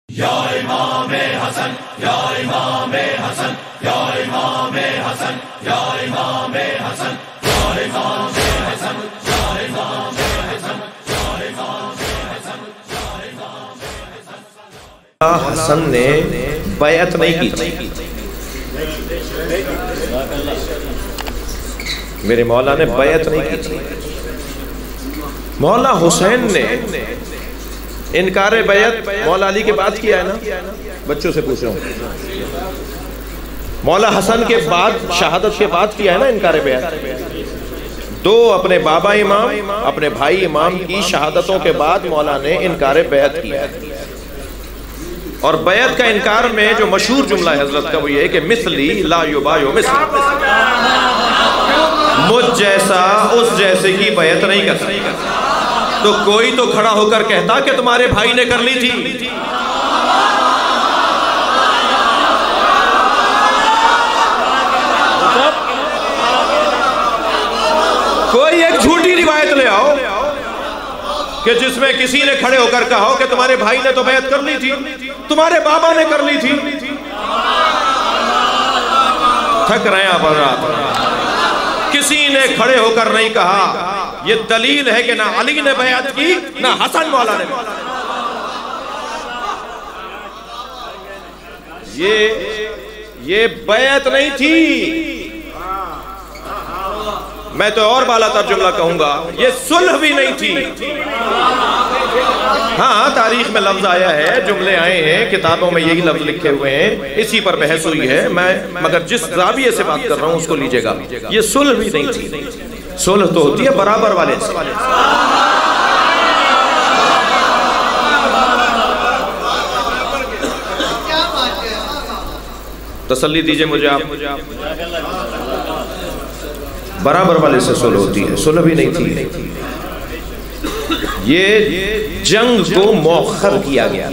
या इमामे हसन, या इमामे हसन, या इमामे हसन, या इमामे हसन, या इमामे हसन, या इमामे हसन, या इमामे हसन, या इमामे हसन। हसन ने बैअत नहीं की थी। मेरे मौला ने बैअत नहीं की थी। मौला हुसैन ने इनकार बैअत मौला अली के बाद किया है ना। बच्चों से पूछ रहा हूँ, मौला हसन के बाद शहादत के बाद किया है ना इनकार बैअत। दो अपने बाबा इमाम अपने भाई इमाम की शहादतों के बाद मौला ने इनकार बैअत किया है। और बैअत का इनकार में जो मशहूर जुमला है हजरत का वो ये है कि मिसली ला युबायो मिसली, मुझ जैसा उस जैसे की बैअत नहीं कर सकता। तो कोई तो खड़ा होकर कहता कि तुम्हारे भाई ने कर ली थी। कोई एक झूठी रिवायत ले आओ कि जिसमें किसी ने खड़े होकर कहा कि तुम्हारे भाई ने तो बैअत कर ली थी, तुम्हारे बाबा ने कर ली थी। थक रहे हैं आप रात। किसी ने खड़े होकर नहीं कहा। ये दलील है कि ना अली ने बैअत की ना हसन मौला ने। ये बैअत नहीं थी। मैं तो और बाला तर जुमला कहूंगा, ये सुलह भी नहीं थी। हाँ, तारीख में लफ्ज आया है, जुमले आए हैं, किताबों में यही लफ्ज लिखे हुए हैं, इसी पर बहस हुई है। मैं मगर जिस ज़ाविये से बात कर रहा हूं उसको लीजिएगा। ये सुलह भी नहीं थी। सुलह तो होती है बराबर वाले से। तसल्ली दीजिए मुझे आप। बराबर वाले से सुलह होती है, सुलह भी नहीं थी। ये जंग को मौखर किया गया।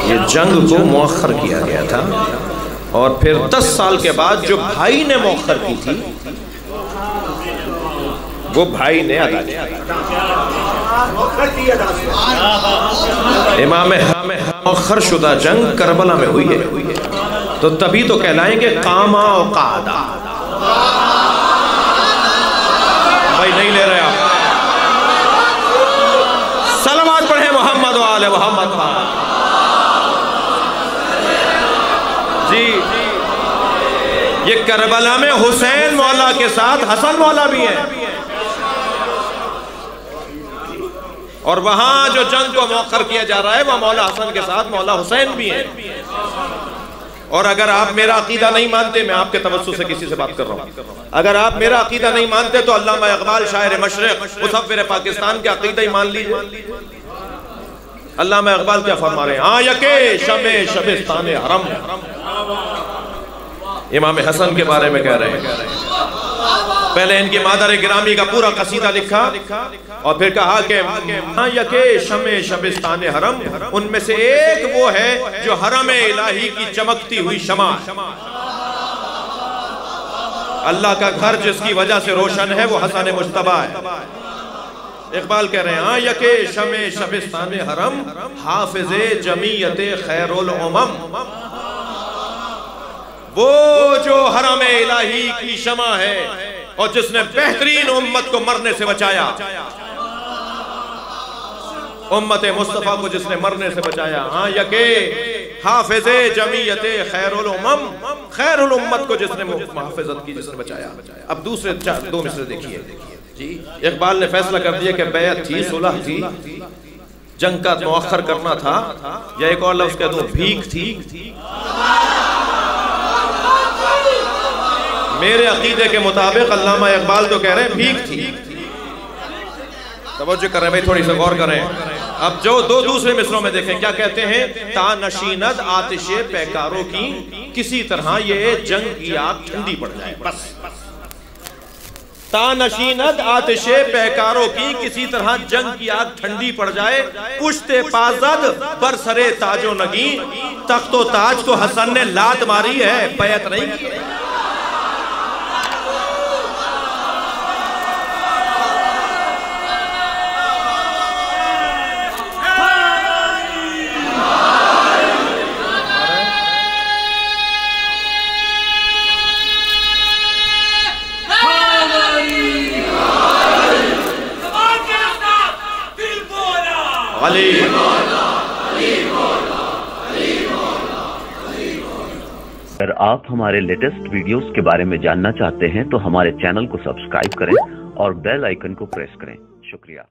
ये जंग को मौखर किया गया था। और फिर 10 साल के बाद जो भाई ने मौखर की थी वो भाई ने अदा किया। इमाम मौखर शुदा जंग करबला में हुई है। तो तभी तो कहलाएंगे कामा और कादा। भाई नहीं ले रहे आप। सलावत पढ़े मोहम्मद वाले मोहम्मद जी। ये करबला में हुसैन मौला के साथ हसन मौला भी है। और वहां जो जंग को मौखर किया जा रहा है वह मौला हसन के साथ मौला हुसैन भी है। और अगर आप मेरा अकीदा नहीं मानते, मैं आपके तवज्जुह से किसी से बात कर रहा हूं, अगर आप मेरा अकीदा नहीं मानते तो अल्लामा इकबाल शायर मशरिक मुसव्विर पाकिस्तान के अकीदा ही मान लीजिए। अल्लामा इकबाल क्या फरमा रहे हैं? हाँ यके शमे शबिस्तान हरम। इमाम हसन के बारे में कह रहे हैं। पहले इनकी मादर गिरामी का पूरा कसीदा लिखा और फिर कहा कि हाँ यके शमे शबिस्तान हरम, उनमें से एक वो है जो हरम इलाही की चमकती हुई शमा। अल्लाह का घर जिसकी वजह से रोशन है वो हसन मुज्तबा है। इकबाल कह रहे हैं हाँ यके शमे शबिस्तान हरम हाफिज़े जमीयते खैरुल उमम। वो जो हरम इलाही की शमा है और जिसने बेहतरीन उम्मत को मरने से बचाया, उम्मत मुस्तफा को जिसने मरने से बचाया। हाँ यके हाफिज़े जमीयते खैरुल उमम, खैरुल उम्मत को जिसने मुहाफ़िज़त की, जिसने बचाया। अब दूसरे 2 मिसरे देखिए जी। इकबाल ने फैसला कर दिया कि बैअत थी, सुलह थी, जंग का मुअख्खर करना था, या एक और लफ्ज़ कह दूं भीख थी। मेरे अकीदे के मुताबिक अल्लामा इकबाल तो कह रहे हैं भीख थी। तवज्जो करें भाई, थोड़ी सी गौर करें। अब जो 2 दूसरे मिसरों में देखें क्या कहते हैं? ता नशीनद आतिशे पैकारों की किसी तरह ये जंग की आग ठंडी पड़ जाए। बस ता नशीनद आतिशे पैकारों की किसी तरह जंग की आग ठंडी पड़ जाए। पुश्ते पाजद बरसरे ताजो नगी, तख्तो ताज को हसन ने लात मारी है, बैअत नहीं की। अगर आप हमारे लेटेस्ट वीडियोस के बारे में जानना चाहते हैं तो हमारे चैनल को सब्सक्राइब करें और बेल आइकन को प्रेस करें। शुक्रिया।